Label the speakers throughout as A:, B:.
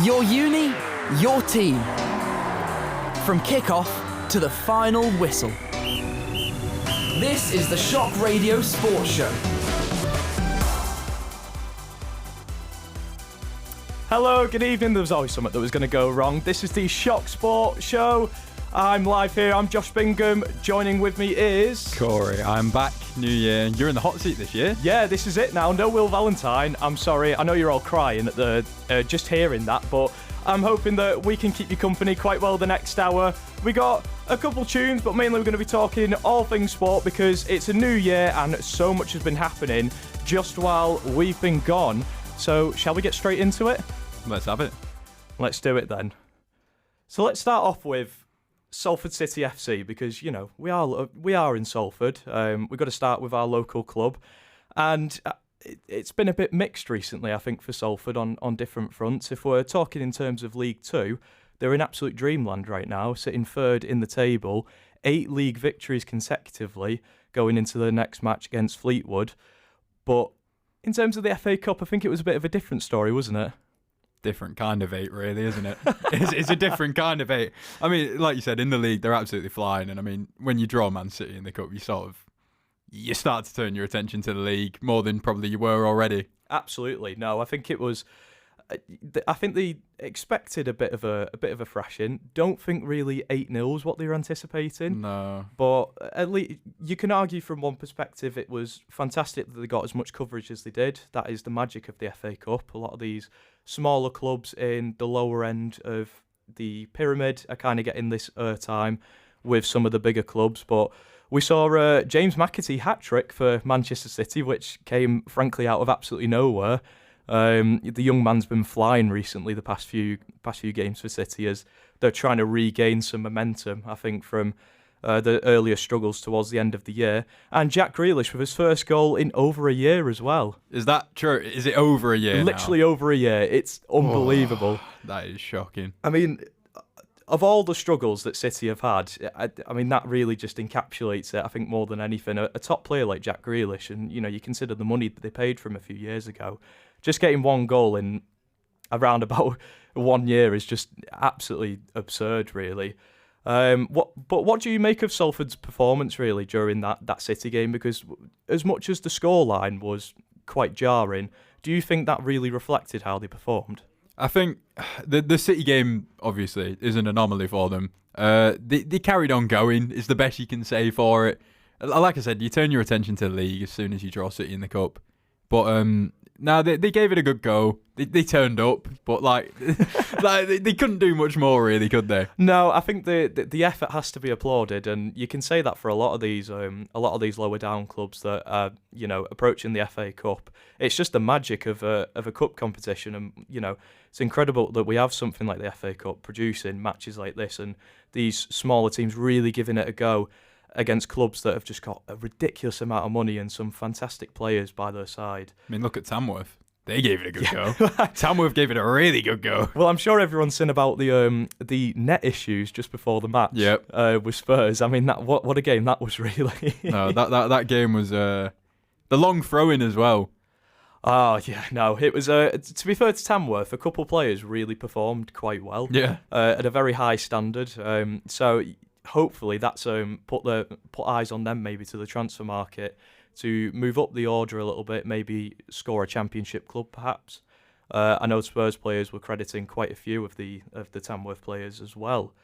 A: Your uni, your team. From kick-off to the final whistle. This is the Shock Radio Sports Show.
B: Hello, good evening. There was always something that was going to go wrong. This is the Shock Sport Show. I'm live here. I'm Josh Bingham. Joining with me is...
C: Corey, I'm back. New year. You're in the hot seat this year.
B: Yeah, this is it now. No Will Valentine. I'm sorry. I know you're all crying at the just hearing that, but I'm hoping that we can keep you company quite well the next hour. We got a couple tunes, but mainly we're going to be talking all things sport because it's a new year and so much has been happening just while we've been gone. So, shall we get straight into it?
C: Let's have it.
B: Let's do it then. So let's start off with Salford City FC because, you know, we are in Salford. We've got to start with our local club. And it's been a bit mixed recently, I think, for Salford on different fronts. If we're talking in terms of League Two, they're in absolute dreamland right now, sitting third in the table, 8 league victories consecutively going into the next match against Fleetwood. But in terms of the FA Cup, I think it was a bit of a different story, wasn't it?
C: Different kind of 8, really, isn't it? It's a different kind of 8. I mean, like you said, in the league, they're absolutely flying. And I mean, when you draw Man City in the Cup, you start to turn your attention to the league more than probably you were already.
B: Absolutely. No, I think it was... I think they expected a bit of a thrashing. Don't think really 8-0 is what they were anticipating.
C: No.
B: But at least you can argue from one perspective it was fantastic that they got as much coverage as they did. That is the magic of the FA Cup. A lot of these smaller clubs in the lower end of the pyramid are kind of getting this airtime with some of the bigger clubs. But we saw James McAtee hat-trick for Manchester City, which came frankly out of absolutely nowhere. The young man's been flying recently the past few games for City as they're trying to regain some momentum, I think, from the earlier struggles towards the end of the year. And Jack Grealish with his first goal in over a year as well.
C: Is that true? Is it over a year
B: Literally
C: now?
B: Over a year. It's unbelievable.
C: That is shocking.
B: I mean, of all the struggles that City have had, I mean, that really just encapsulates it, I think, more than anything. A top player like Jack Grealish, and, you know, you consider the money that they paid for him a few years ago, just getting one goal in around about 1 year is just absolutely absurd, really. What do you make of Salford's performance, really, during that City game? Because as much as the scoreline was quite jarring, do you think that really reflected how they performed?
C: I think the City game, obviously, is an anomaly for them. They carried on going, is the best you can say for it. Like I said, you turn your attention to the league as soon as you draw City in the Cup. But no, they gave it a good go. They turned up, but they couldn't do much more, really, could they?
B: No, I think the effort has to be applauded, and you can say that for a lot of these lower down clubs that are, you know, approaching the FA Cup. It's just the magic of a cup competition, and, you know, it's incredible that we have something like the FA Cup producing matches like this, and these smaller teams really giving it a go against clubs that have just got a ridiculous amount of money and some fantastic players by their side.
C: I mean, look at Tamworth. They gave it a good go. Tamworth gave it a really good go.
B: Well, I'm sure everyone's seen about the net issues just before the match.
C: Yep.
B: With Spurs. I mean, what a game that was, really.
C: No, that game was the long throw-in as well.
B: Oh, yeah, no. It was, to be fair to Tamworth, a couple of players really performed quite well.
C: Yeah.
B: At a very high standard. So hopefully that's put eyes on them maybe to the transfer market to move up the order a little bit, maybe score a championship club perhaps. I know Spurs players were crediting quite a few of the Tamworth players as well.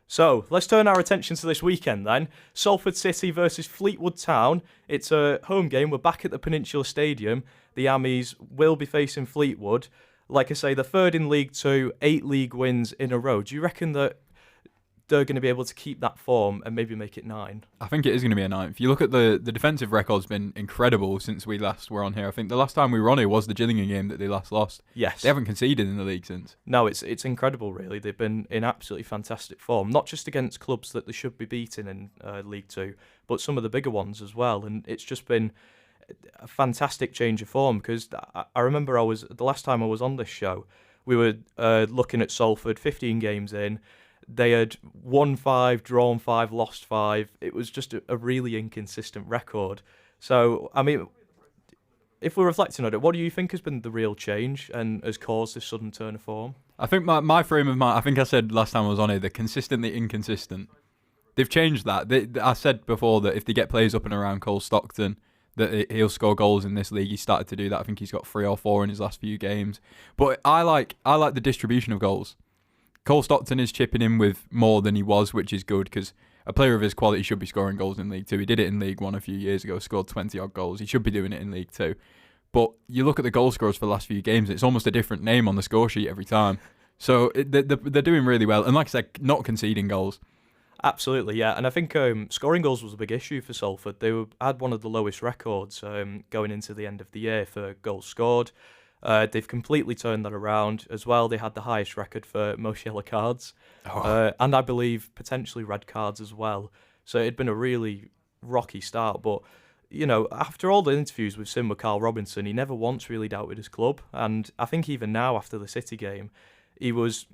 B: So let's turn our attention to this weekend then. Salford City versus Fleetwood Town. It's a home game. We're back at the Peninsula Stadium. The Ammies will be facing Fleetwood. Like I say, they're third in League Two, 8 league wins in a row. Do you reckon that they're going to be able to keep that form and maybe make it 9?
C: I think it is going to be a 9. If you look at the defensive record's been incredible since we last were on here. I think the last time we were on here was the Gillingham game that they last lost.
B: Yes.
C: They haven't conceded in the league since.
B: No, it's incredible, really. They've been in absolutely fantastic form, not just against clubs that they should be beating in League Two, but some of the bigger ones as well. And it's just been a fantastic change of form because I remember the last time I was on this show, we were looking at Salford, 15 games in. They had won 5, drawn 5, lost 5. It was just a really inconsistent record. So, I mean, if we're reflecting on it, what do you think has been the real change and has caused this sudden turn of form?
C: I think my frame of mind, I think I said last time I was on here, they're consistently inconsistent. They've changed that. I said before that if they get players up and around Cole Stockton, that he'll score goals in this league. He started to do that. I think he's got 3 or 4 in his last few games. But I like the distribution of goals. Cole Stockton is chipping in with more than he was, which is good because a player of his quality should be scoring goals in League 2. He did it in League 1 a few years ago, scored 20-odd goals. He should be doing it in League 2. But you look at the goal scorers for the last few games, it's almost a different name on the score sheet every time. So they're doing really well. And like I said, not conceding goals.
B: Absolutely, yeah. And I think scoring goals was a big issue for Salford. They had one of the lowest records going into the end of the year for goals scored. They've completely turned that around as well. They had the highest record for most yellow cards, and I believe potentially red cards as well. So it'd been a really rocky start. But, you know, after all the interviews we've seen with Carl Robinson, he never once really doubted his club. And I think even now, after the City game, he was,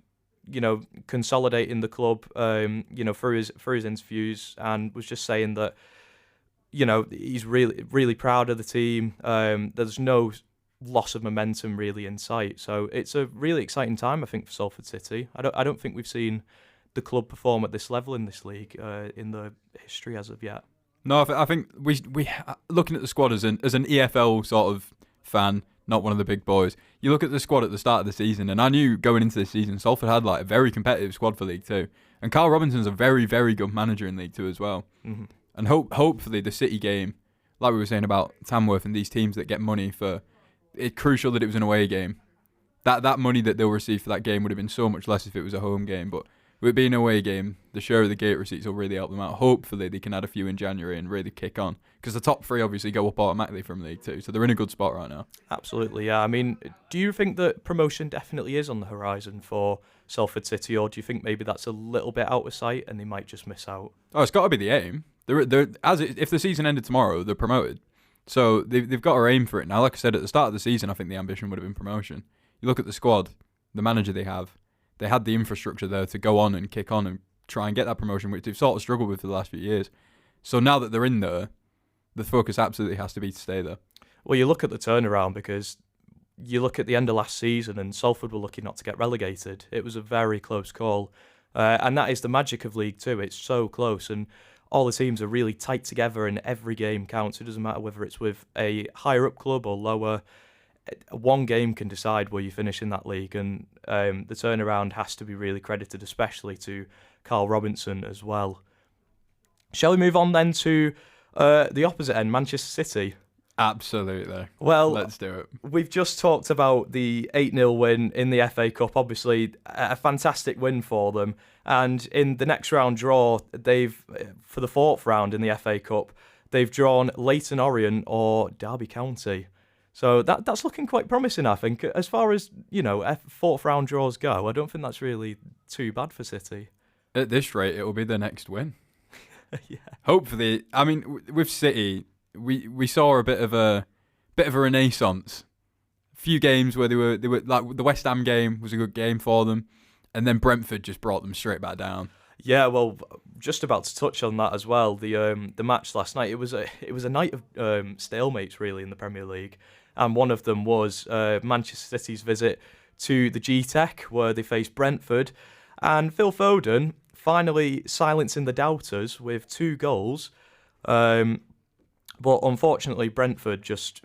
B: you know, consolidating the club, you know, through his interviews, and was just saying that, you know, he's really proud of the team. There's no loss of momentum really in sight. So it's a really exciting time, I think, for Salford City. I don't think we've seen the club perform at this level in this league in the history as of yet.
C: No, I think we looking at the squad as an EFL sort of fan, not one of the big boys. You look at the squad at the start of the season, and I knew going into this season, Salford had like a very competitive squad for League 2. And Carl Robinson's a very, very good manager in League 2 as well. Mm-hmm. And hopefully the City game, like we were saying about Tamworth and these teams that get money for, it's crucial that it was an away game. That money that they'll receive for that game would have been so much less if it was a home game. But with it being an away game, the share of the gate receipts will really help them out. Hopefully they can add a few in January and really kick on. Because the top 3 obviously go up automatically from League 2. So they're in a good spot right now.
B: Absolutely, yeah. I mean, do you think that promotion definitely is on the horizon for Salford City, or do you think maybe that's a little bit out of sight and they might just miss out?
C: Oh, it's got to be the aim. If the season ended tomorrow, they're promoted. So they've got to aim for it now. Like I said, at the start of the season, I think the ambition would have been promotion. You look at the squad, the manager they have, they had the infrastructure there to go on and kick on and try and get that promotion, which they've sort of struggled with for the last few years. So now that they're in there, the focus absolutely has to be to stay there.
B: Well, you look at the turnaround, because you look at the end of last season and Salford were lucky not to get relegated. It was a very close call. And that is the magic of League 2. It's so close, and all the teams are really tight together and every game counts. It doesn't matter whether it's with a higher up club or lower. One game can decide where you finish in that league, and the turnaround has to be really credited, especially to Carl Robinson as well. Shall we move on then to the opposite end, Manchester City?
C: Absolutely.
B: Well,
C: let's do it.
B: We've just talked about the 8-0 win in the FA Cup. Obviously, a fantastic win for them. And in the next round draw, for the 4th round in the FA Cup, they've drawn Leyton Orient or Derby County. So that's looking quite promising, I think. As far as, you know, 4th round draws go, I don't think that's really too bad for City.
C: At this rate, it will be the next win.
B: Yeah.
C: Hopefully. I mean, with City, we saw a bit of a renaissance. A few games where they were like, the West Ham game was a good game for them, and then Brentford just brought them straight back down. Yeah,
B: well, just about to touch on that as well. The match last night, it was a night of stalemates really in the Premier League, and one of them was Manchester City's visit to the G-Tech, where they faced Brentford, and Phil Foden finally silencing the doubters with 2 goals. But unfortunately, Brentford just,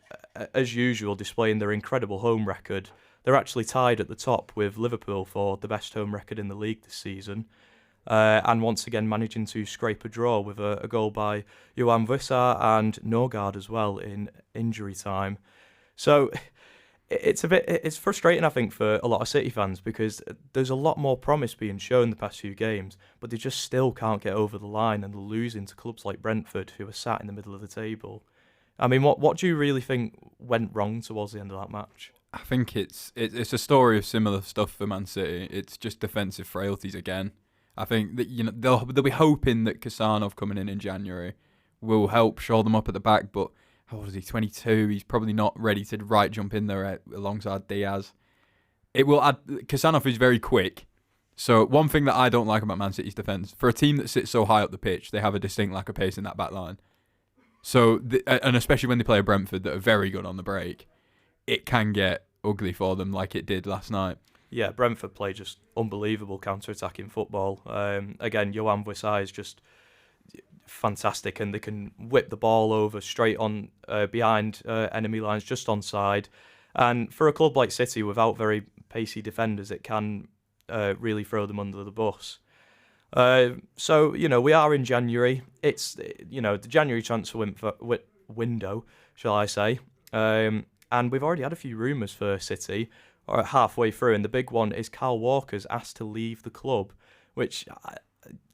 B: as usual, displaying their incredible home record. They're actually tied at the top with Liverpool for the best home record in the league this season. And once again managing to scrape a draw with a goal by Johan Wissa and Norgard as well in injury time. So it's frustrating, I think, for a lot of City fans, because there's a lot more promise being shown the past few games, but they just still can't get over the line, and they're losing to clubs like Brentford, who are sat in the middle of the table. I mean, what do you really think went wrong towards the end of that match?
C: I think it's a story of similar stuff for Man City. It's just defensive frailties again. I think that, you know, they'll be hoping that Kasanov coming in January will help shore them up at the back, but how old is he? 22. He's probably not ready to jump in there alongside Diaz. It will add. Kasanov is very quick. So one thing that I don't like about Man City's defence, for a team that sits so high up the pitch, they have a distinct lack of pace in that back line. So, and especially when they play a Brentford that are very good on the break, it can get ugly for them like it did last night.
B: Yeah, Brentford play just unbelievable counter-attacking football. Again, Yohan Wissai is just fantastic, and they can whip the ball over straight on behind enemy lines, just onside. And for a club like City, without very pacey defenders, it can really throw them under the bus. So, we are in January. It's, the January transfer window, shall I say. And we've already had a few rumours for City, or halfway through, and the big one is Kyle Walker's asked to leave the club, which,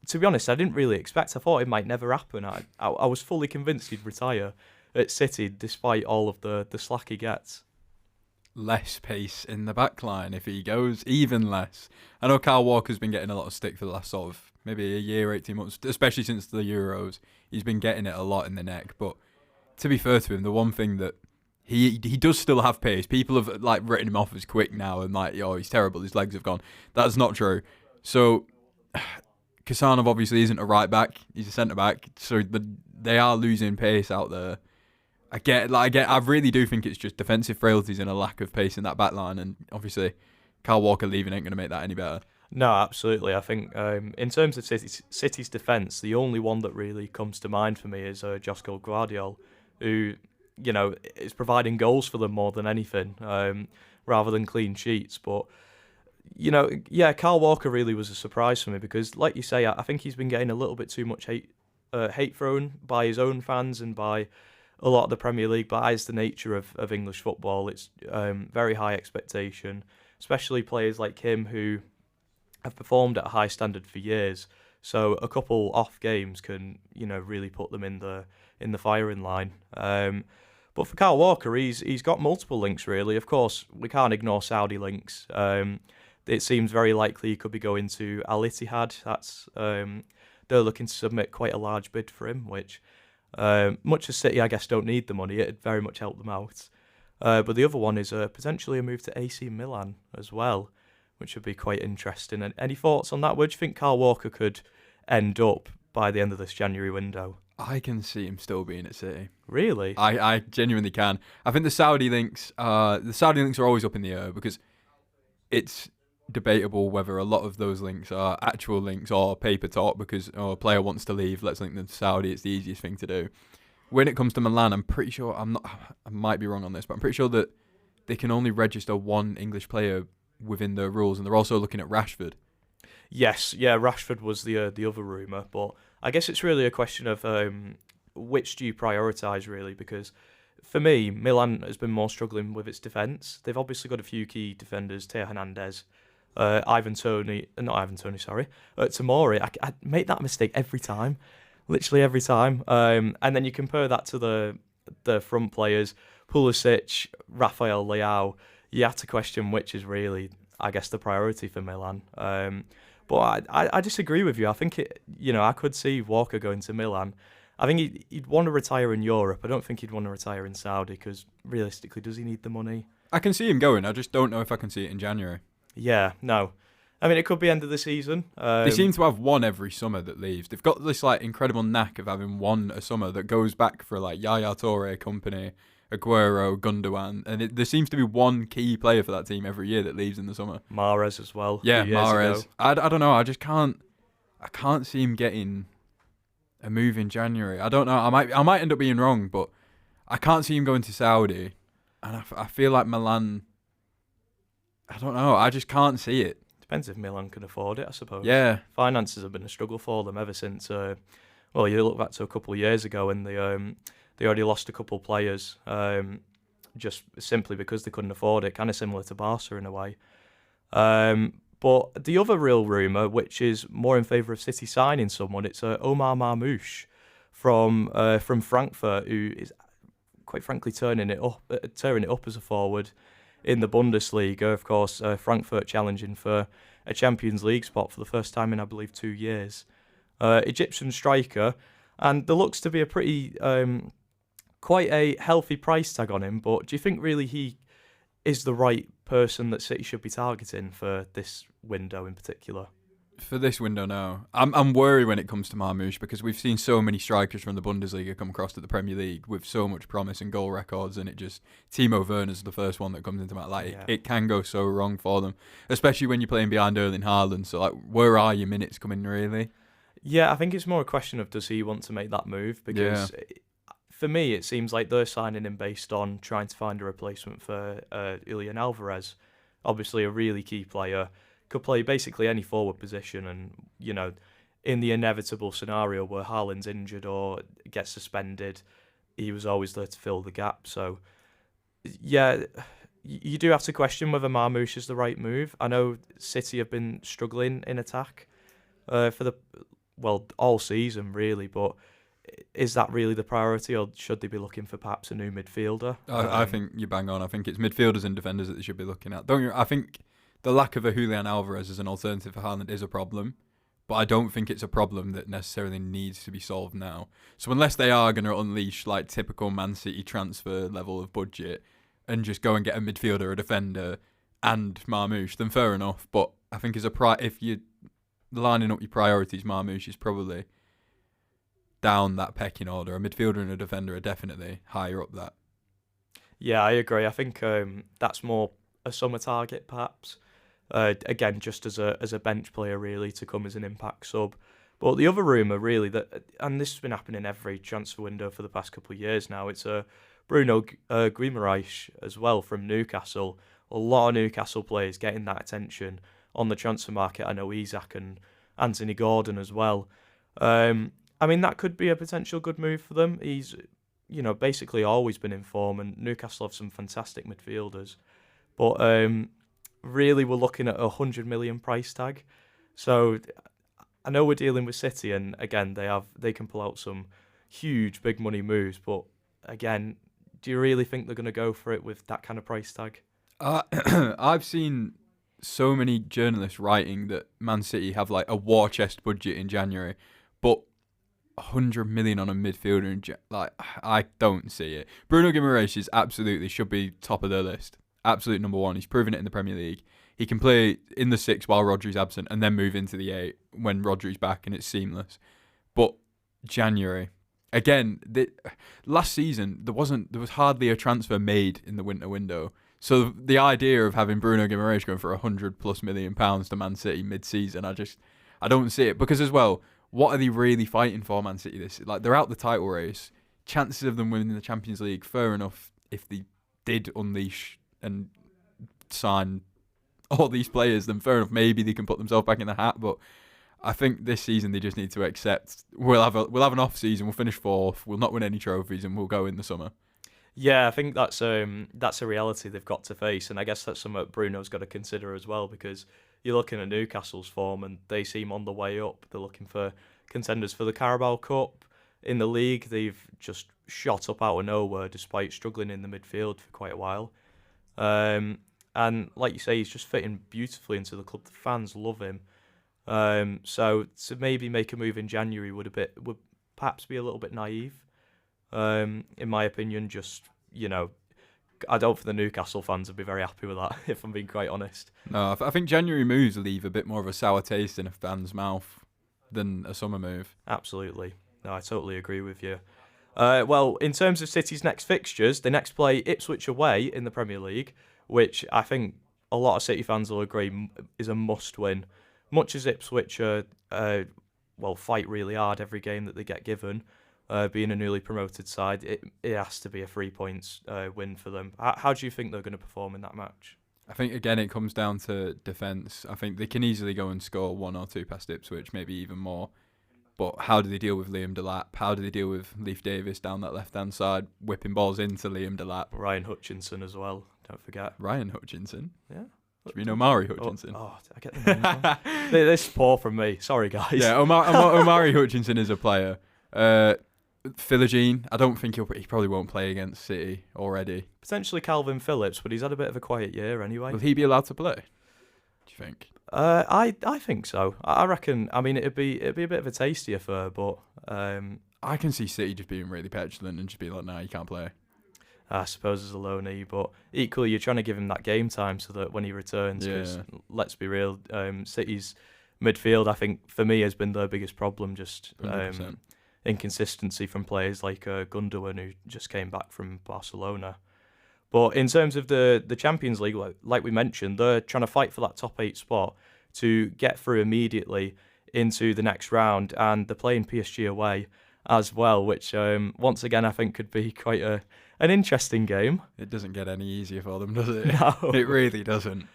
B: to be honest, I didn't really expect. I thought it might never happen. I was fully convinced he'd retire at City, despite all of the slack he gets.
C: Less pace in the back line if he goes, even less. I know Kyle Walker's been getting a lot of stick for the last sort of maybe a year, 18 months, especially since the Euros. He's been getting it a lot in the neck, but to be fair to him, the one thing that he does still have pace. People have written him off as quick now and he's terrible, his legs have gone. That's not true. So Kasanov obviously isn't a right back, he's a centre back, so they are losing pace out there. I really do think it's just defensive frailties and a lack of pace in that back line, and obviously Kyle Walker leaving ain't going to make that any better.
B: No, absolutely. I think in terms of City's defence, the only one that really comes to mind for me is Josko Gvardiol, who, is providing goals for them more than anything, rather than clean sheets. But, Kyle Walker really was a surprise for me because, like you say, I think he's been getting a little bit too much hate thrown by his own fans and by a lot of the Premier League, but as the nature of English football, it's very high expectation, especially players like him who have performed at a high standard for years. So a couple off games can, really put them in the firing line. But for Kyle Walker, he's got multiple links really. Of course, we can't ignore Saudi links. It seems very likely he could be going to Al Ittihad. That's they're looking to submit quite a large bid for him, which much as City, I guess, don't need the money, it'd very much help them out. But the other one is potentially a move to AC Milan as well, which would be quite interesting. And any thoughts on that? Where do you think Kyle Walker could end up by the end of this January window?
C: I can see him still being at City.
B: Really?
C: I genuinely can. I think the Saudi links are always up in the air because it's debatable whether a lot of those links are actual links or paper talk because a player wants to leave, let's link them to Saudi, it's the easiest thing to do. When it comes to Milan, I'm pretty sure, I might be wrong on this, but I'm pretty sure that they can only register one English player within the rules, and they're also looking at Rashford.
B: Yes, yeah, Rashford was the other rumour, but I guess it's really a question of which do you prioritise really, because for me, Milan has been more struggling with its defence. They've obviously got a few key defenders, Teo Hernandez, Tomori. I make that mistake every time, literally every time. And then you compare that to the front players, Pulisic, Rafael Leao. You have to question which is really, I guess, the priority for Milan. But I disagree with you. I think I could see Walker going to Milan. I think he'd want to retire in Europe. I don't think he'd want to retire in Saudi because realistically, does he need the money?
C: I can see him going. I just don't know if I can see it in January.
B: Yeah, no. I mean, it could be end of the season.
C: They seem to have one every summer that leaves. They've got this incredible knack of having one a summer that goes back for Yaya Toure, Company, Aguero, Gundogan, and there seems to be one key player for that team every year that leaves in the summer.
B: Mahrez as well.
C: Yeah, Mahrez. I don't know. I just can't. I can't see him getting a move in January. I don't know. I might end up being wrong, but I can't see him going to Saudi, and I feel like Milan. I don't know. I just can't see it.
B: Depends if Milan can afford it, I suppose.
C: Yeah.
B: Finances have been a struggle for them ever since. You look back to a couple of years ago, and they already lost a couple of players, just simply because they couldn't afford it. Kind of similar to Barca in a way. But the other real rumour, which is more in favour of City signing someone, it's Omar Marmoush from Frankfurt, who is quite frankly turning it up as a forward in the Bundesliga. Of course, Frankfurt challenging for a Champions League spot for the first time in, I believe, 2 years. Egyptian striker, and there looks to be a pretty quite a healthy price tag on him. But do you think really he is the right person that City should be targeting for this window in particular?
C: For this window now, I'm worried when it comes to Marmoush because we've seen so many strikers from the Bundesliga come across to the Premier League with so much promise and goal records, and Timo Werner's the first one that comes into my it can go so wrong for them, especially when you're playing behind Erling Haaland. So where are your minutes coming really?
B: Yeah, I think it's more a question of does he want to make that move, because for me it seems like they're signing him based on trying to find a replacement for Julian Alvarez, obviously a really key player. Could play basically any forward position, and in the inevitable scenario where Haaland's injured or gets suspended, he was always there to fill the gap. So yeah, you do have to question whether Marmoush is the right move. I know City have been struggling in attack for all season really, but is that really the priority, or should they be looking for perhaps a new midfielder?
C: I think you bang on. I think it's midfielders and defenders that they should be looking at. I think the lack of a Julian Alvarez as an alternative for Haaland is a problem, but I don't think it's a problem that necessarily needs to be solved now. So unless they are going to unleash like typical Man City transfer level of budget and just go and get a midfielder, a defender, and Marmoush, then fair enough. But I think if you're lining up your priorities, Marmoush is probably down that pecking order. A midfielder and a defender are definitely higher up that.
B: Yeah, I agree. I think that's more a summer target perhaps. Again, just as a bench player really, to come as an impact sub. But the other rumour really, that, and this has been happening every transfer window for the past couple of years now, it's Bruno Guimaraes as well from Newcastle. A lot of Newcastle players getting that attention on the transfer market. I know Isak and Anthony Gordon as well. I mean, that could be a potential good move for them. He's basically always been in form, and Newcastle have some fantastic midfielders. But really, we're looking at a 100 million price tag. So I know we're dealing with City, and again, they can pull out some huge big money moves. But again, do you really think they're going to go for it with that kind of price tag?
C: I've seen so many journalists writing that Man City have like a war chest budget in January, but 100 million on a midfielder, I don't see it. Bruno Guimaraes absolutely should be top of their list. Absolute number one. He's proven it in the Premier League. He can play in the 6 while Rodri's absent and then move into the 8 when Rodri's back, and it's seamless. But January, again, last season there was hardly a transfer made in the winter window. So the idea of having Bruno Guimaraes going for £100+ million to Man City mid-season, I don't see it, because as well, what are they really fighting for, Man City? They're out the title race. Chances of them winning the Champions League, fair enough if they did unleash and sign all these players, then fair enough, maybe they can put themselves back in the hat. But I think this season they just need to accept we'll have an off season, we'll finish 4th, we'll not win any trophies, and we'll go in the summer.
B: Yeah, I think that's a reality they've got to face, and I guess that's something Bruno's got to consider as well, because you're looking at Newcastle's form and they seem on the way up. They're looking for contenders for the Carabao Cup. In the league, they've just shot up out of nowhere despite struggling in the midfield for quite a while. And like you say, he's just fitting beautifully into the club. The fans love him. So to maybe make a move in January would perhaps be a little bit naive. In my opinion, I don't think the Newcastle fans would be very happy with that, if I'm being quite honest.
C: No, I think January moves leave a bit more of a sour taste in a fan's mouth than a summer move.
B: Absolutely. No, I totally agree with you. Well, in terms of City's next fixtures, they next play Ipswich away in the Premier League, which I think a lot of City fans will agree is a must-win. Much as Ipswich fight really hard every game that they get given, being a newly promoted side, it has to be a 3 points win for them. How do you think they're going to perform in that match?
C: I think, again, it comes down to defence. I think they can easily go and score 1 or 2 past Ipswich, maybe even more. But how do they deal with Liam Delap? How do they deal with Leif Davis down that left-hand side, whipping balls into Liam Delap?
B: Ryan Hutchinson as well, don't forget.
C: Ryan Hutchinson?
B: Yeah.
C: Do you mean Omari Hutchinson?
B: Oh, I get the names wrong. This is poor from me. Sorry, guys.
C: Yeah, Omari Hutchinson is a player. Philogene, I don't think he probably won't play against City already.
B: Potentially Calvin Phillips, but he's had a bit of a quiet year anyway.
C: Will he be allowed to play, do you think?
B: I think so. I reckon. I mean, it'd be a bit of a tasty affair, but
C: I can see City just being really petulant and just be like, "Nah, you can't play."
B: I suppose as a loanee, but equally you're trying to give him that game time so that when he returns, because let's be real, City's midfield, I think, for me, has been their biggest problem. Just
C: 100%.
B: Inconsistency from players like Gundogan, who just came back from Barcelona. But in terms of the Champions League, like we mentioned, they're trying to fight for that top 8 spot to get through immediately into the next round, and they're playing PSG away as well, which once again I think could be quite an interesting game.
C: It doesn't get any easier for them, does it?
B: No,
C: It really doesn't.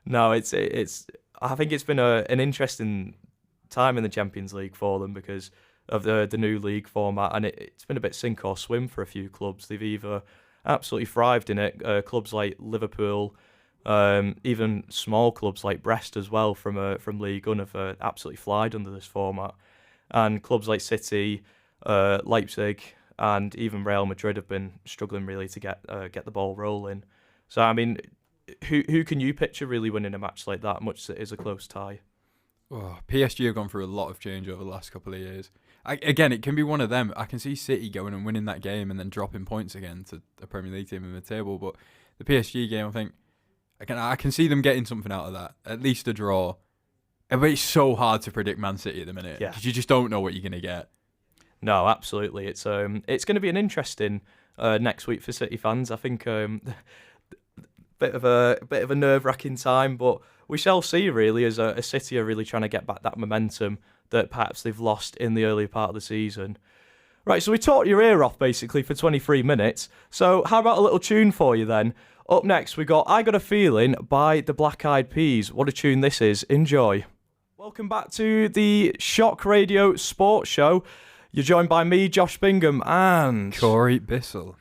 B: No, it's. I think it's been an interesting time in the Champions League for them because of the new league format, and it's been a bit sink or swim for a few clubs. They've either absolutely thrived in it. Clubs like Liverpool, even small clubs like Brest as well from League One have absolutely flied under this format, and clubs like City, Leipzig, and even Real Madrid have been struggling really to get the ball rolling. So I mean, who can you picture really winning a match like that, much as it is a close tie?
C: Oh, PSG have gone through a lot of change over the last couple of years. Again, it can be one of them. I can see City going and winning that game and then dropping points again to a Premier League team in the table. But the PSG game, I think, again, I can see them getting something out of that. At least a draw. But it's so hard to predict Man City at the minute because you just don't know what you're going to get.
B: No, absolutely. It's going to be an interesting next week for City fans. I think bit of a nerve-wracking time, but we shall see. Really, as a City are really trying to get back that momentum that perhaps they've lost in the early part of the season. Right, so we talked your ear off basically for 23 minutes. So how about a little tune for you then? Up next, we got "I Got a Feeling" by the Black Eyed Peas. What a tune this is! Enjoy. Welcome back to the Shock Radio Sports Show. You're joined by me, Josh Bingham, and
C: Corey Bissell.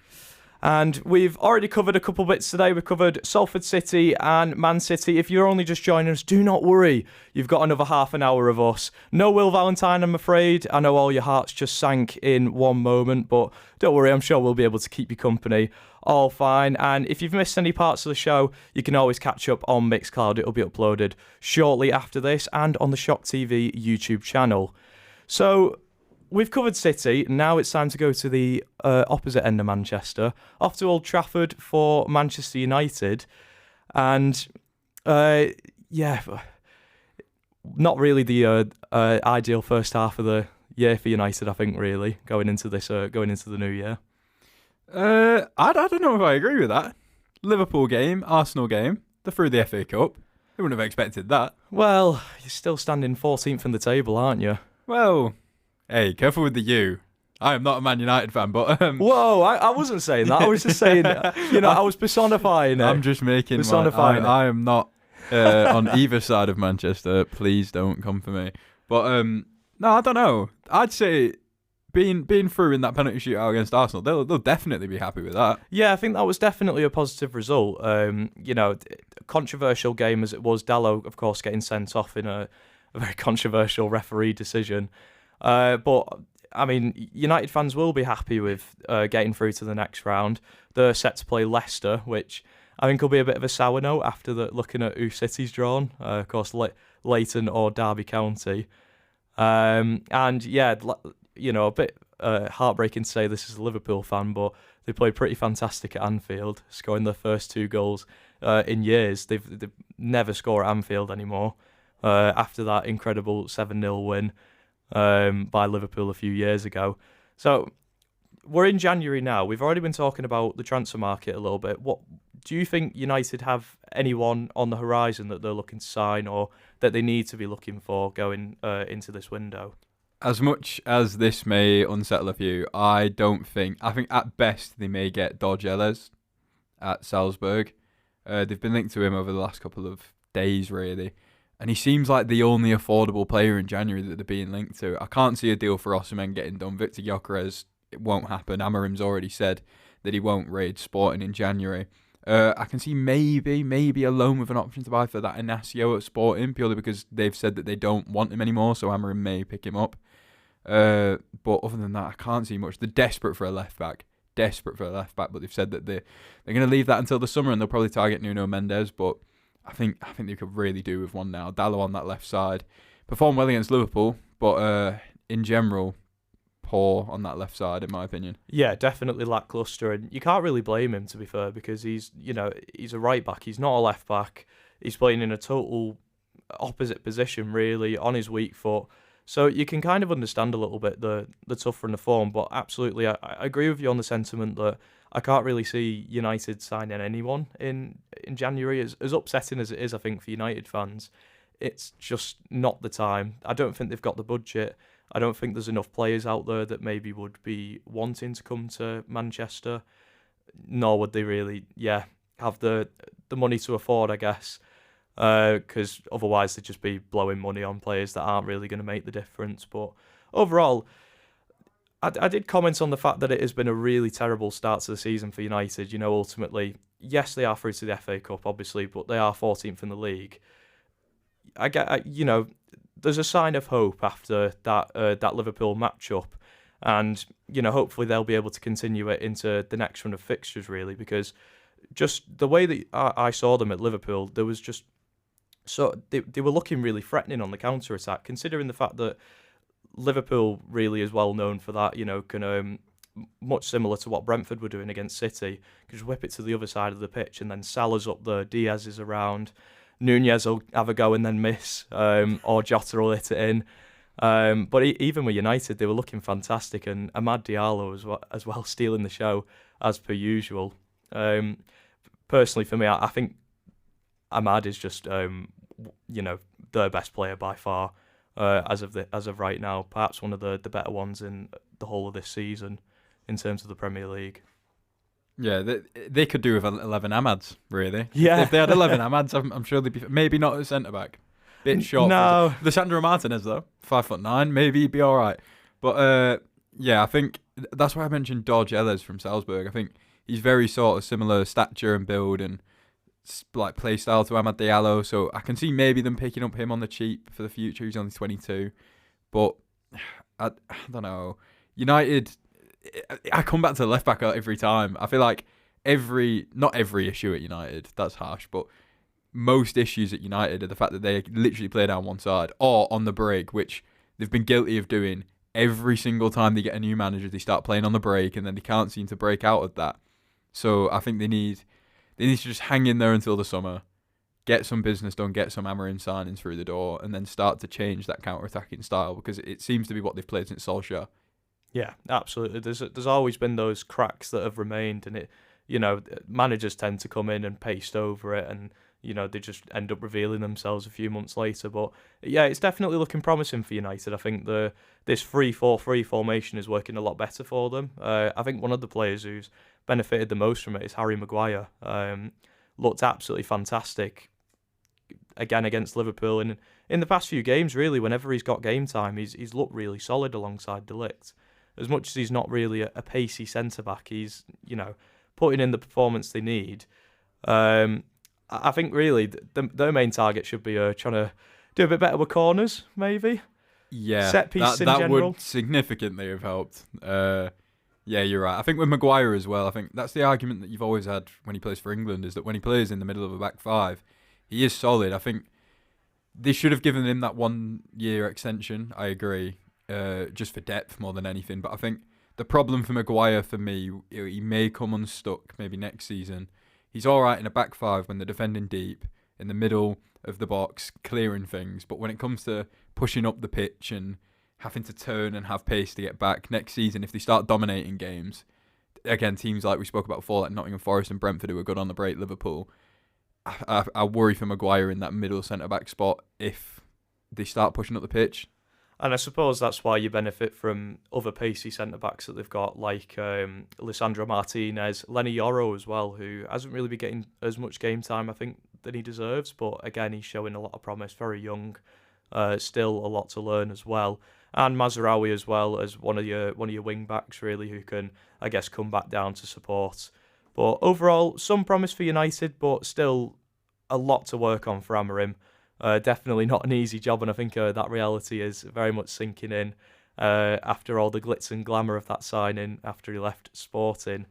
B: And we've already covered a couple bits today. We've covered Salford City and Man City. If you're only just joining us, do not worry. You've got another half an hour of us. No Will Valentine, I'm afraid. I know all your hearts just sank in one moment, but don't worry, I'm sure we'll be able to keep you company. All fine. And if you've missed any parts of the show, you can always catch up on Mixcloud. It'll be uploaded shortly after this and on the Shock TV YouTube channel. So we've covered City. Now it's time to go to the opposite end of Manchester, off to Old Trafford for Manchester United. And not really the ideal first half of the year for United, I think, really, going into the new year.
C: I don't know if I agree with that. Liverpool game, Arsenal game, they're through the FA Cup. They wouldn't have expected that.
B: Well, you're still standing 14th in the table, aren't you?
C: Well, hey, careful with the you. I am not a Man United fan, but
B: whoa, I wasn't saying that. I was just saying, I was personifying it.
C: I'm just making I am not on either side of Manchester. Please don't come for me. But no, I don't know. I'd say being through in that penalty shootout against Arsenal, they'll definitely be happy with that.
B: Yeah, I think that was definitely a positive result. Controversial game as it was. Dalot, of course, getting sent off in a very controversial referee decision. But I mean, United fans will be happy with getting through to the next round. They're set to play Leicester, which I think will be a bit of a sour note after looking at who City's drawn. Of course, Leighton or Derby County. A bit heartbreaking to say this as a Liverpool fan, but they played pretty fantastic at Anfield, scoring their first 2 goals in years. They've never score at Anfield anymore after that incredible 7-0 win by Liverpool a few years ago. So we're in January now. We've already been talking about the transfer market a little bit. What do you think United have anyone on the horizon that they're looking to sign or that they need to be looking for going into this window?
C: As much as this may unsettle a few, I think at best they may get Dorgeles at Salzburg. They've been linked to him over the last couple of days, really. And he seems like the only affordable player in January that they're being linked to. I can't see a deal for Osimhen getting done. Victor Gyökeres, it won't happen. Amarim's already said that he won't raid Sporting in January. I can see maybe a loan with an option to buy for that Inacio at Sporting, purely because they've said that they don't want him anymore, so Amarim may pick him up. But other than that, I can't see much. They're desperate for a left back, but they've said that they're going to leave that until the summer, and they'll probably target Nuno Mendes. But I think they could really do with one now. Dalot on that left side performed well against Liverpool, but in general, poor on that left side, in my opinion.
B: Yeah, definitely lacklustre, and you can't really blame him, to be fair, because he's a right back. He's not a left back. He's playing in a total opposite position, really, on his weak foot. So you can kind of understand a little bit the tough run of form, but absolutely, I agree with you on the sentiment that I can't really see United signing anyone in January. As upsetting as it is, I think, for United fans, it's just not the time. I don't think they've got the budget. I don't think there's enough players out there that maybe would be wanting to come to Manchester, nor would they really, have the money to afford, I guess, because otherwise they'd just be blowing money on players that aren't really going to make the difference. But overall, I did comment on the fact that it has been a really terrible start to the season for United. You know, ultimately, yes, they are through to the FA Cup, obviously, but they are 14th in the league. There's a sign of hope after that Liverpool matchup, and hopefully they'll be able to continue it into the next run of fixtures, really, because just the way that I saw them at Liverpool, there was just they were looking really threatening on the counter attack, considering the fact that Liverpool really is well known for that. Much similar to what Brentford were doing against City, could just whip it to the other side of the pitch, and then Salah's up there, Diaz is around. Nunez will have a go and then miss, or Jota will hit it in. But even with United, they were looking fantastic, and Amad Diallo as well stealing the show as per usual. Personally, for me, I think Amad is just their best player by far as of right now. Perhaps one of the better ones in the whole of this season in terms of the Premier League.
C: Yeah, they could do with 11 Amads, really.
B: Yeah.
C: If they had 11 Amads, I'm sure they'd be... Maybe not at centre-back. Bit short.
B: No.
C: Lisandro Martinez, though, 5'9", maybe he'd be all right. But, I think that's why I mentioned Dorje Ellis from Salzburg. I think he's very sort of similar stature and build and like play style to Amad Diallo. So I can see maybe them picking up him on the cheap for the future. He's only 22. But, I don't know. United... I come back to the left back every time. I feel like not every issue at United, that's harsh, but most issues at United are the fact that they literally play down one side or on the break, which they've been guilty of doing every single time they get a new manager. They start playing on the break and then they can't seem to break out of that. So I think they need to just hang in there until the summer, get some business done, get some Amorim signings through the door, and then start to change that counter-attacking style, because it seems to be what they've played since Solskjaer.
B: Yeah, absolutely. There's always been those cracks that have remained, and managers tend to come in and paste over it, and they just end up revealing themselves a few months later. But yeah, it's definitely looking promising for United. I think this 3-4-3 formation is working a lot better for them. I think one of the players who's benefited the most from it is Harry Maguire. Looked absolutely fantastic again against Liverpool, and in the past few games, really, whenever he's got game time, he's looked really solid alongside De Ligt. As much as he's not really a pacey centre-back, he's, putting in the performance they need. I think, really, their main target should be trying to do a bit better with corners, maybe.
C: Yeah,
B: set piece in
C: that
B: general.
C: Would significantly have helped. Yeah, you're right. I think with Maguire as well, I think that's the argument that you've always had when he plays for England, is that when he plays in the middle of a back five, he is solid. I think they should have given him that 1-year extension, I agree. Just for depth more than anything. But I think the problem for Maguire, for me, he may come unstuck maybe next season. He's all right in a back five when they're defending deep, in the middle of the box, clearing things. But when it comes to pushing up the pitch and having to turn and have pace to get back next season, if they start dominating games, again, teams like we spoke about before, like Nottingham Forest and Brentford, who are good on the break, Liverpool, I worry for Maguire in that middle centre-back spot if they start pushing up the pitch.
B: And I suppose that's why you benefit from other pacey centre-backs that they've got, like Lisandro Martinez, Lenny Yoro as well, who hasn't really been getting as much game time, I think, than he deserves. But again, he's showing a lot of promise, very young, still a lot to learn as well. And Mazraoui as well as one of your wing-backs, really, who can, I guess, come back down to support. But overall, some promise for United, but still a lot to work on for Amorim. Definitely not an easy job, and I think that reality is very much sinking in after all the glitz and glamour of that signing after he left Sporting.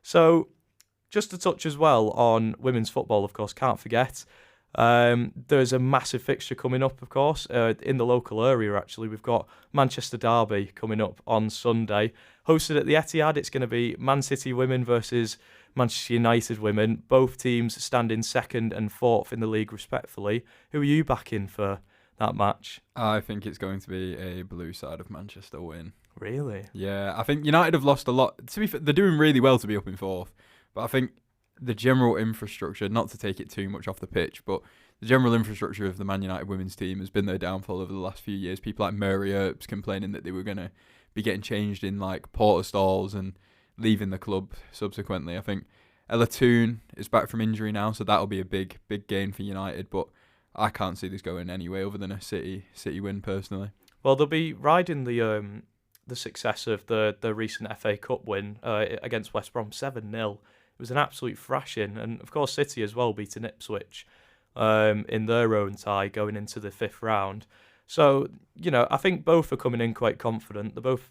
B: So, just to touch as well on women's football, of course, can't forget. There's a massive fixture coming up, of course, in the local area, actually. We've got Manchester Derby coming up on Sunday. Hosted at the Etihad, it's going to be Man City women versus Manchester United women. Both teams standing second and fourth in the league, respectfully. Who are you backing for that match?
C: I think it's going to be a blue side of Manchester win.
B: Really?
C: Yeah, I think United have lost a lot. To be fair, they're doing really well to be up in fourth, but I think the general infrastructure, not to take it too much off the pitch, but the general infrastructure of the Man United women's team has been their downfall over the last few years. People like Murray Earps complaining that they were going to be getting changed in like porter stalls and leaving the club subsequently. I think Ella Toone is back from injury now, so that'll be a big gain for United, but I can't see this going any way other than a City win personally.
B: Well, they'll be riding the success of the recent FA Cup win against West Brom 7-0. It was an absolute thrashing, and of course City as well beating Ipswich in their own tie going into the fifth round. So, I think both are coming in quite confident. They're both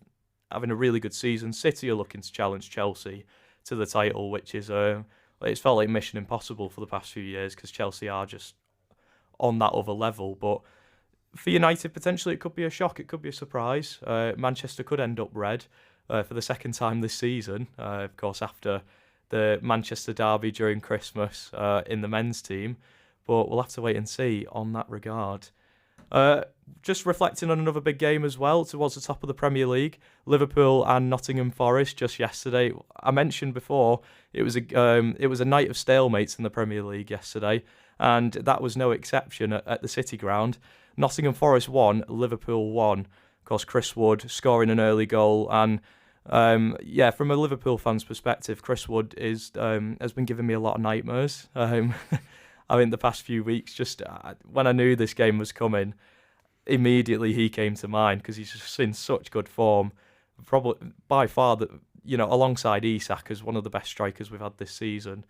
B: having a really good season. City are looking to challenge Chelsea to the title, which is it's felt like mission impossible for the past few years because Chelsea are just on that other level. But for United, potentially it could be a shock. It could be a surprise. Manchester could end up red for the second time this season, of course, after the Manchester derby during Christmas in the men's team. But we'll have to wait and see on that regard. Just reflecting on another big game as well towards the top of the Premier League, Liverpool and Nottingham Forest just yesterday. I mentioned before it was a night of stalemates in the Premier League yesterday, and that was no exception at the City Ground. Nottingham Forest won, Liverpool won. Of course, Chris Wood scoring an early goal, and from a Liverpool fan's perspective, Chris Wood has been giving me a lot of nightmares. I mean, the past few weeks, just when I knew this game was coming, immediately he came to mind because he's just in such good form. Probably by far, alongside Isak as one of the best strikers we've had this season.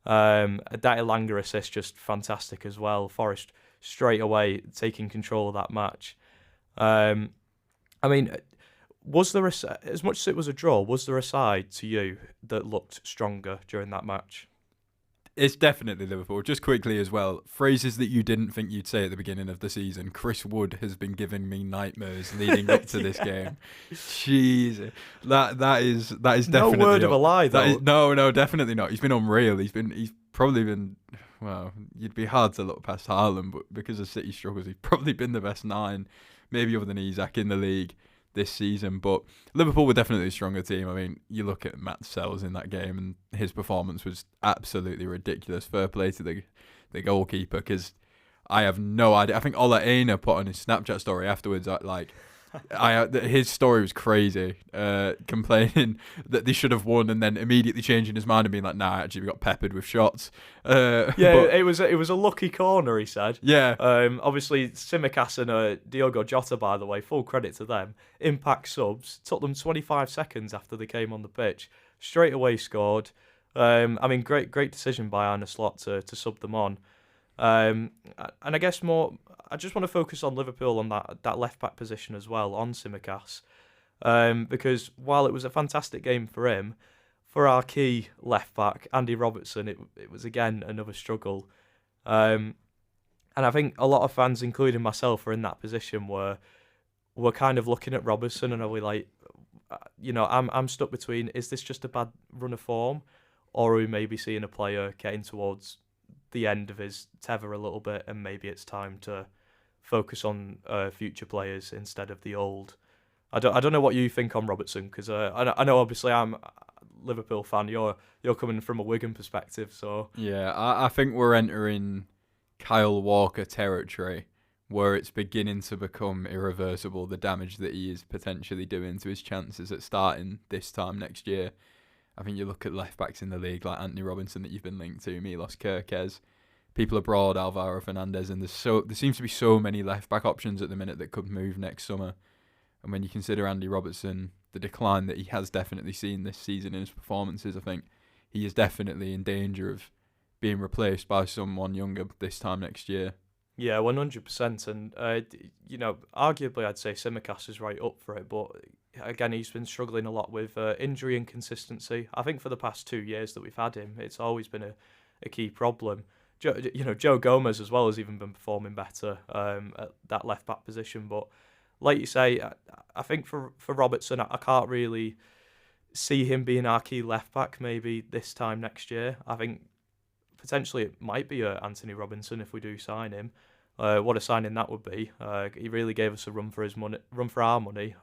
B: That Elanga assist just fantastic as well. Forest straight away taking control of that match. Was there as much as it was a draw? Was there a side to you that looked stronger during that match?
C: It's definitely Liverpool. Just quickly as well, phrases that you didn't think you'd say at the beginning of the season. Chris Wood has been giving me nightmares leading up to this game. Jeez, that is definitely
B: no word of a lie though.
C: No, definitely not. He's been unreal. He's probably been. Well, you'd be hard to look past Haaland, but because of City struggles, he's probably been the best 9, maybe other than Isak in the league this season. But Liverpool were definitely a stronger team. I mean, you look at Matt Sells in that game and his performance was absolutely ridiculous. Fair play to the goalkeeper, because I have no idea. I think Ola Aina put on his Snapchat story afterwards his story was crazy, complaining that they should have won and then immediately changing his mind and being like, nah, actually we got peppered with shots.
B: It was a lucky corner, he said.
C: Yeah.
B: Obviously Tsimikas and Diogo Jota, by the way, full credit to them. Impact subs, took them 25 seconds after they came on the pitch, straight away scored. Great decision by Arne Slot to sub them on. And I guess I just want to focus on Liverpool on that left back position as well, on Tsimikas, because while it was a fantastic game for him, for our key left back Andy Robertson, it was again another struggle, and I think a lot of fans, including myself, are in that position where we're kind of looking at Robertson and are we like, I'm stuck between, is this just a bad run of form, or are we maybe seeing a player getting towards the end of his tether a little bit, and maybe it's time to focus on future players instead of the old. I don't know what you think on Robertson, because I know obviously I'm a Liverpool fan. You're coming from a Wigan perspective, so
C: yeah, I think we're entering Kyle Walker territory where it's beginning to become irreversible, the damage that he is potentially doing to his chances at starting this time next year. I think you look at left backs in the league like Anthony Robinson that you've been linked to, Milos Kerkez, people abroad, Alvaro Fernandez, and there seems to be so many left back options at the minute that could move next summer. And when you consider Andy Robertson, the decline that he has definitely seen this season in his performances, I think he is definitely in danger of being replaced by someone younger this time next year.
B: Yeah, 100%. And arguably I'd say Tsimikas is right up for it, but again, he's been struggling a lot with injury inconsistency. I think for the past 2 years that we've had him, it's always been a key problem. Joe Gomez as well has even been performing better at that left back position. But like you say, I think for Robertson, I can't really see him being our key left back maybe this time next year. I think potentially it might be Anthony Robinson if we do sign him. What a signing that would be. He really gave us a run for our money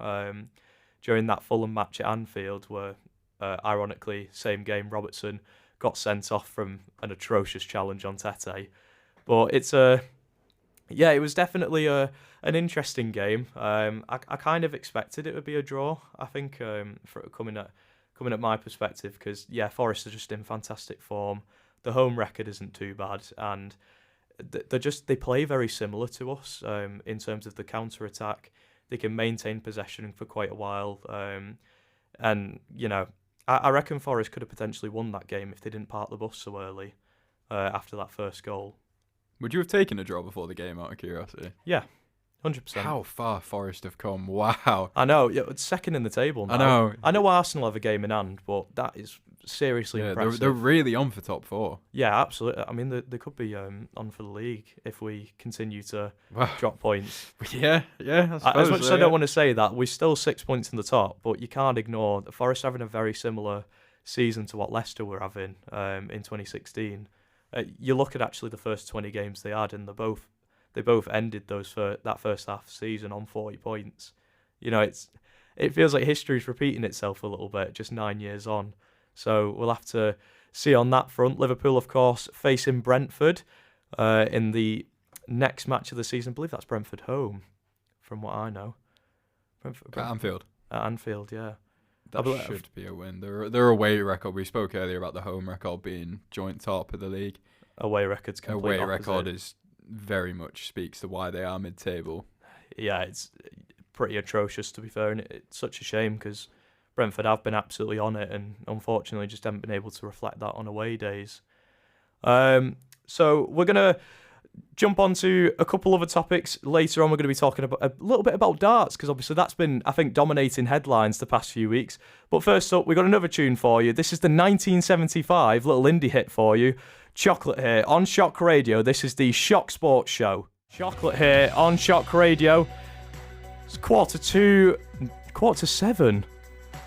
B: during that Fulham match at Anfield, where ironically, same game, Robertson got sent off from an atrocious challenge on Tete. But it was definitely an interesting game. I kind of expected it would be a draw. I think for coming at my perspective, because Forest are just in fantastic form. The home record isn't too bad, and they play very similar to us in terms of the counter attack. They can maintain possession for quite a while, and I reckon Forest could have potentially won that game if they didn't park the bus so early after that first goal.
C: Would you have taken a draw before the game, out of curiosity?
B: Yeah, 100%.
C: How far Forest have come! Wow.
B: I know. Yeah, it's second in the table now. I know Arsenal have a game in hand, but that is seriously impressive.
C: They're really on for top four.
B: Yeah, absolutely. I mean, they could be on for the league if we continue to drop points.
C: Yeah. I suppose
B: as much as I don't want to say that, we're still 6 points in the top, but you can't ignore the Forest having a very similar season to what Leicester were having in 2016. You look at actually the first 20 games they had, and they both ended that first half season on 40 points. It feels like history's repeating itself a little bit, just 9 years on. So we'll have to see on that front. Liverpool, of course, facing Brentford in the next match of the season. I believe that's Brentford home, from what I know. Brentford.
C: At Anfield.
B: At Anfield, yeah.
C: That should be a win. Their away record, we spoke earlier about the home record being joint top of the league.
B: Away record's complete
C: Away
B: opposite.
C: record is very much speaks to why they are mid-table.
B: Yeah, it's pretty atrocious, to be fair, and it's such a shame because Brentford have been absolutely on it and unfortunately just haven't been able to reflect that on away days. So we're going to jump on to a couple other topics. Later on, we're going to be talking about a little bit about darts because obviously that's been, I think, dominating headlines the past few weeks. But first up, we've got another tune for you. This is the 1975 little indie hit for you. Chocolate here on Shock Radio. This is the Shock Sports Show. Chocolate here on Shock Radio. It's 7:15.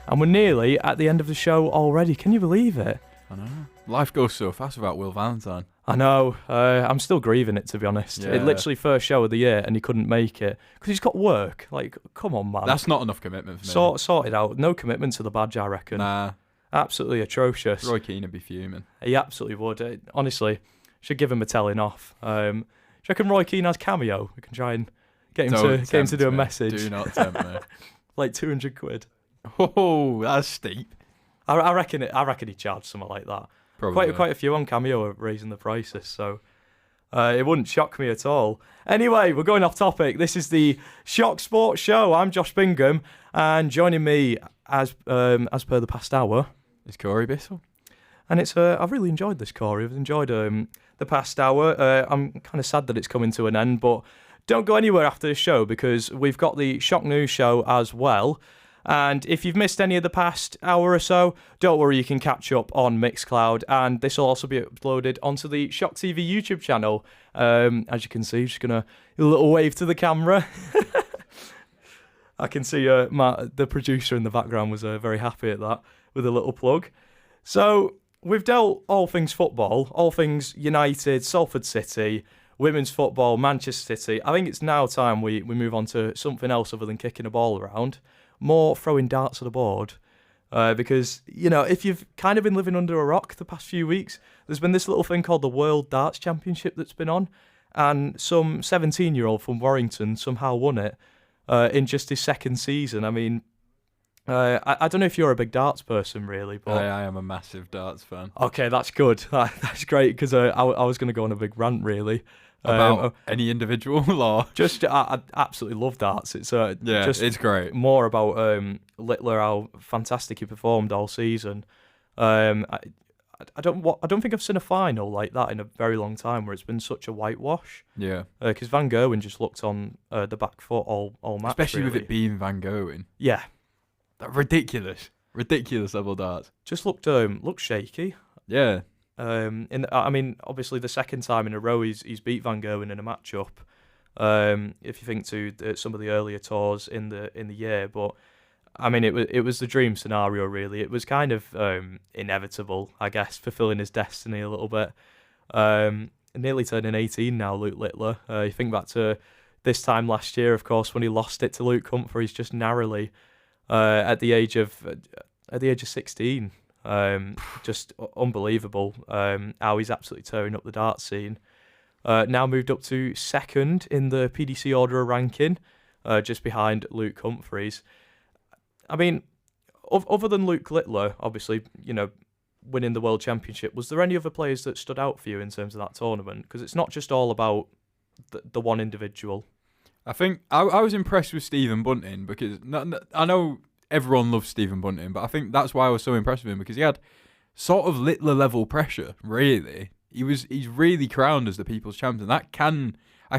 B: And we're nearly at the end of the show already. Can you believe it?
C: I know. Life goes so fast without Will Valentine.
B: I know. I'm still grieving it, to be honest.
C: Yeah.
B: It literally first show of the year and he couldn't make it. Because he's got work. Like, come on, man.
C: That's not enough commitment for me.
B: Sort it out. No commitment to the badge, I reckon.
C: Nah.
B: Absolutely atrocious.
C: Roy Keane would be fuming.
B: He absolutely would. Honestly, should give him a telling off. Do you reckon Roy Keane has cameo? We can try and get him to do a message.
C: Do not tempt me.
B: Like 200 quid.
C: Oh, that's steep.
B: I reckon he charged something like that.
C: Probably.
B: Quite a few on Cameo are raising the prices, so it wouldn't shock me at all. Anyway, we're going off topic. This is the Shock Sports Show. I'm Josh Bingham, and joining me as per the past hour
C: is Corey Bissell.
B: And it's I've really enjoyed this, Corey. I've enjoyed the past hour. I'm kind of sad that it's coming to an end, but don't go anywhere after the show because we've got the Shock News Show as well. And if you've missed any of the past hour or so, don't worry, you can catch up on Mixcloud. And this will also be uploaded onto the Shock TV YouTube channel. As you can see, just going to a little wave to the camera. I can see Matt, the producer in the background, was very happy at that with a little plug. So we've dealt all things football, all things United, Salford City, women's football, Manchester City. I think it's now time we move on to something else other than kicking a ball around. More throwing darts at the board. Because, if you've kind of been living under a rock the past few weeks, there's been this little thing called the World Darts Championship that's been on. And some 17-year-old from Warrington somehow won it in just his second season. I mean, I don't know if you're a big darts person, really. But
C: I am a massive darts fan.
B: Okay, that's good. That's great, because I was going to go on a big rant, really.
C: About any individual or
B: just I absolutely love darts. It's
C: it's great.
B: More about Littler, how fantastic he performed all season. I don't think I've seen a final like that in a very long time where it's been such a whitewash.
C: Yeah,
B: because Van Gerwen just looked on the back foot all match,
C: especially
B: really.
C: with it being Van Gerwen.
B: Yeah,
C: that ridiculous level darts.
B: Just looked shaky.
C: Yeah.
B: I mean, obviously the second time in a row he's beat Van Gerwen in a matchup. If you think to some of the earlier tours in the year, but I mean it was the dream scenario really. It was kind of inevitable, I guess, fulfilling his destiny a little bit. Nearly turning 18 now, Luke Littler. You think back to this time last year, of course, when he lost it to Luke Humphries just narrowly at the age of 16. Just unbelievable how he's absolutely tearing up the dart scene. Now moved up to second in the PDC order ranking, just behind Luke Humphries. I mean, other than Luke Littler, obviously, winning the World Championship, was there any other players that stood out for you in terms of that tournament? Because it's not just all about the one individual.
C: I think I was impressed with Stephen Bunting because I know everyone loves Stephen Bunting, but I think that's why I was so impressed with him because he had sort of Littler level pressure, really. He's really crowned as the people's champion. I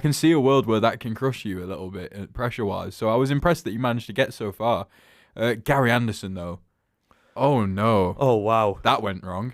C: can see a world where that can crush you a little bit pressure wise. So I was impressed that he managed to get so far. Gary Anderson though. Oh no!
B: Oh wow!
C: That went wrong.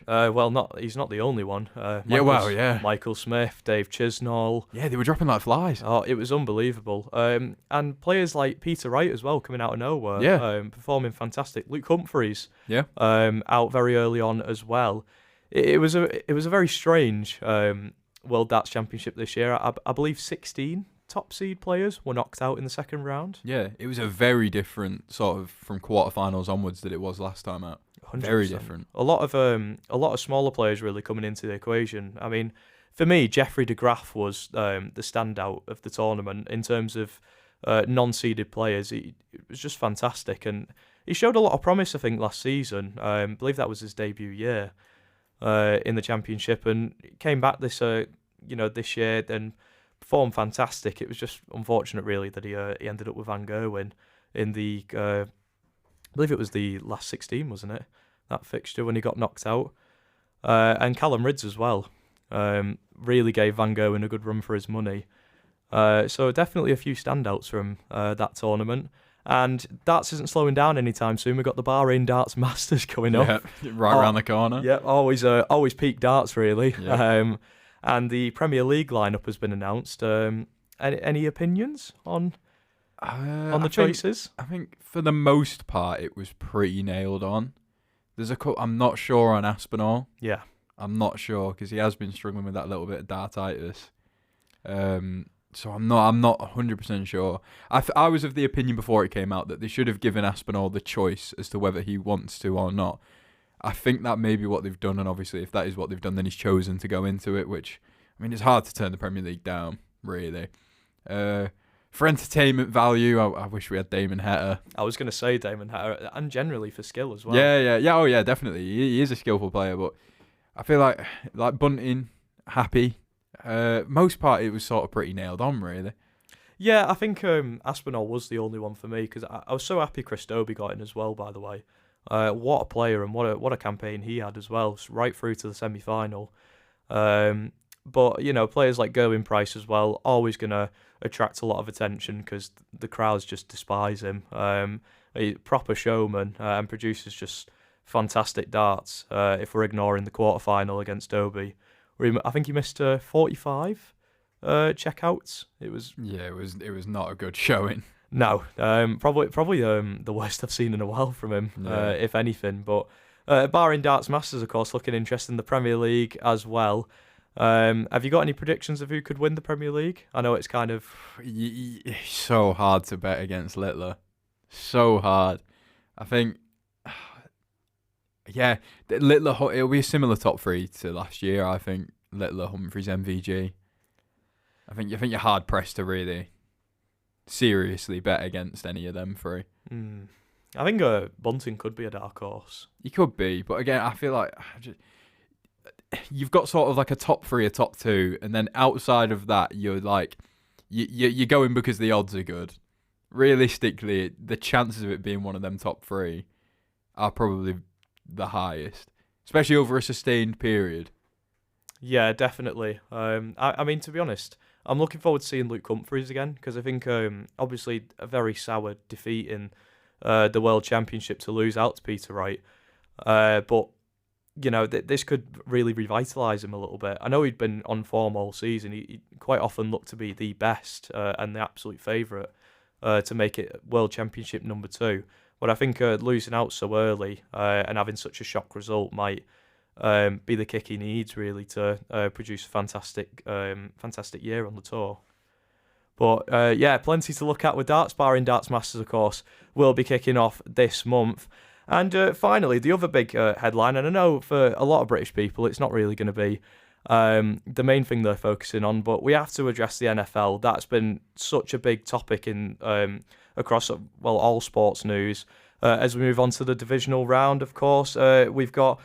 B: He's not the only one.
C: Michael
B: Smith, Dave Chisnall.
C: Yeah, they were dropping like flies.
B: Oh, it was unbelievable. And players like Peter Wright as well coming out of nowhere.
C: Yeah.
B: Performing fantastic. Luke Humphries.
C: Yeah.
B: Out very early on as well. It was a very strange World Darts Championship this year. I believe 16 top seed players were knocked out in the second round.
C: Yeah, it was a very different sort of from quarterfinals onwards that it was last time out.
B: 100%.
C: Very different.
B: A lot of smaller players really coming into the equation. I mean, for me, Jeffrey de Graaf was the standout of the tournament in terms of non-seeded players. It was just fantastic, and he showed a lot of promise. I think last season, I believe that was his debut year in the championship, and came back this year and performed fantastic. It was just unfortunate, really, that he ended up with Van Gerwen in the, I believe it was the last 16, wasn't it? That fixture when he got knocked out. And Callum Ridds as well. Really gave Van Gerwen a good run for his money. So definitely a few standouts from that tournament. And darts isn't slowing down anytime soon. We've got the Bahrain Darts Masters coming up.
C: Right around the corner.
B: Yeah, always peak darts, really.
C: Yeah.
B: And the Premier League lineup has been announced. Any opinions on the choices?
C: I think for the most part it was pretty nailed on. There's I'm not sure on Aspinall.
B: Yeah,
C: I'm not sure because he has been struggling with that little bit of dartitis. So I'm not 100% sure. I was of the opinion before it came out that they should have given Aspinall the choice as to whether he wants to or not. I think that may be what they've done, and obviously if that is what they've done, then he's chosen to go into it, which, I mean, it's hard to turn the Premier League down, really. For entertainment value, I wish we had Damon Heta.
B: I was going to say Damon Heta, and generally for skill as well.
C: Yeah. Oh, yeah, definitely. He is a skillful player, but I feel like Bunting, happy. Most part, it was sort of pretty nailed on, really.
B: Yeah, I think Aspinall was the only one for me, because I was so happy Chris Dobie got in as well, by the way. What a player, and what a campaign he had as well, right through to the semi-final. But, players like Gerwin Price as well, always going to attract a lot of attention because the crowds just despise him. He's a proper showman and produces just fantastic darts, if we're ignoring the quarter-final against Dobie. I think he missed 45 checkouts. It was not a good showing. No, probably the worst I've seen in a while from him, if anything. But Bahrain Darts Masters, of course, looking interesting. The Premier League as well. Have you got any predictions of who could win the Premier League? I know it's kind of
C: so hard to bet against Littler. So hard. I think, Littler. It'll be a similar top three to last year. I think Littler, Humphries, MVG. I think you're hard pressed to really seriously bet against any of them three.
B: I think Bunting could be a dark horse.
C: He could be, but again, I feel like you've got sort of like a top three, a top two, and then outside of that, you're like you're going because the odds are good. Realistically, the chances of it being one of them top three are probably the highest, especially over a sustained period.
B: Yeah, definitely. I mean, to be honest, I'm looking forward to seeing Luke Humphries again because I think obviously a very sour defeat in the World Championship to lose out to Peter Wright. But this could really revitalise him a little bit. I know he'd been on form all season. He quite often looked to be the best and the absolute favourite to make it World Championship number 2. But I think losing out so early and having such a shock result might be the kick he needs, really, to produce a fantastic year on the tour. But plenty to look at with darts. Barring Darts Masters, of course, will be kicking off this month. And finally, the other big headline, and I know for a lot of British people it's not really going to be the main thing they're focusing on, but we have to address the NFL. That's been such a big topic in across all sports news. As we move on to the divisional round, of course, we've got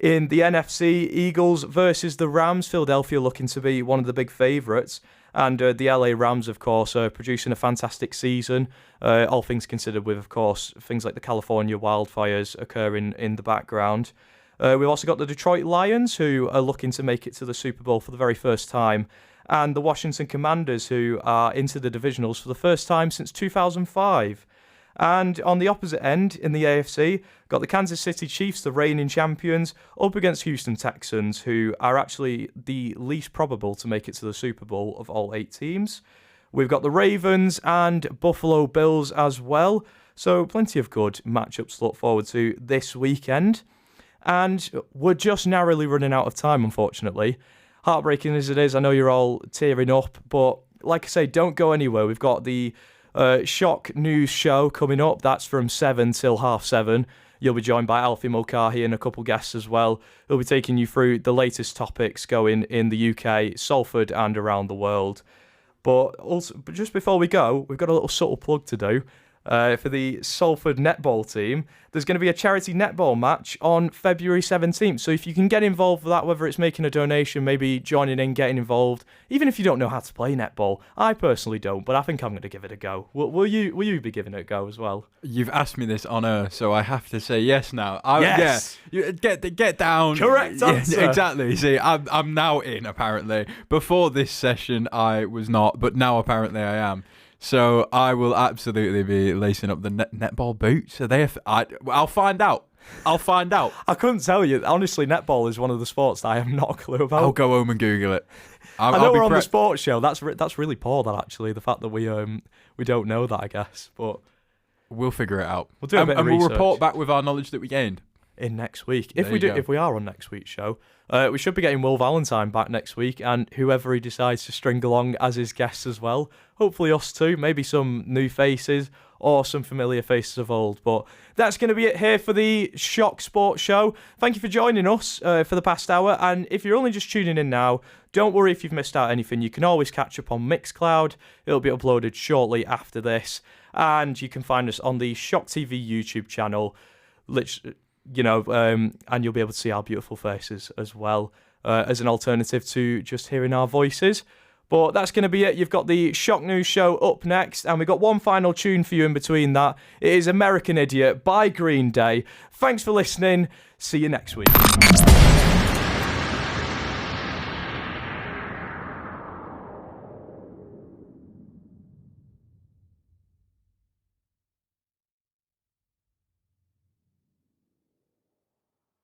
B: in the NFC, Eagles versus the Rams. Philadelphia looking to be one of the big favourites. And the LA Rams, of course, producing a fantastic season. All things considered, with, of course, things like the California wildfires occurring in the background. We've also got the Detroit Lions, who are looking to make it to the Super Bowl for the very first time. And the Washington Commanders, who are into the divisionals for the first time since 2005. And on the opposite end, in the AFC, got the Kansas City Chiefs, the reigning champions, up against Houston Texans, who are actually the least probable to make it to the Super Bowl of all 8 teams. We've got the Ravens and Buffalo Bills as well. So plenty of good matchups to look forward to this weekend. And we're just narrowly running out of time, unfortunately. Heartbreaking as it is, I know you're all tearing up, but like I say, don't go anywhere. We've got the Shock News show coming up. That's from 7 till 7:30. You'll be joined by Alfie Mulcahy and a couple guests as well. Who'll be taking you through the latest topics going in the UK, Salford and around the world. But just before we go, we've got a little subtle plug to do. For the Salford netball team, there's going to be a charity netball match on February 17th. So if you can get involved with that, whether it's making a donation, maybe joining in, getting involved, even if you don't know how to play netball. I personally don't, but I think I'm going to give it a go. Will you be giving it a go as well?
C: You've asked me this on air, so I have to say yes now.
B: Yes.
C: Yeah, get down.
B: Correct answer.
C: Yeah, exactly. See, I'm now in, apparently. Before this session, I was not, but now apparently I am. So I will absolutely be lacing up the netball boots. Are they? I'll find out.
B: I couldn't tell you. Honestly, netball is one of the sports that I have not a clue about.
C: I'll go home and Google it.
B: I know we're on the sports show. That's really poor, that actually. The fact that we don't know that, I guess. But
C: we'll figure it out.
B: We'll do a bit of research.
C: We'll report back with our knowledge that we gained
B: in next week. If we are on next week's show, we should be getting Will Valentine back next week, and whoever he decides to string along as his guests as well. Hopefully us too, maybe some new faces or some familiar faces of old. But that's going to be it here for the Shock Sports Show. Thank you for joining us for the past hour, and if you're only just tuning in now, don't worry if you've missed out anything. You can always catch up on Mixcloud. It'll be uploaded shortly after this, and you can find us on the Shock TV YouTube channel, and you'll be able to see our beautiful faces as well, as an alternative to just hearing our voices. But that's going to be it. You've got the Shock News show up next, and we've got one final tune for you in between that. It is American Idiot by Green Day. Thanks for listening. See you next week.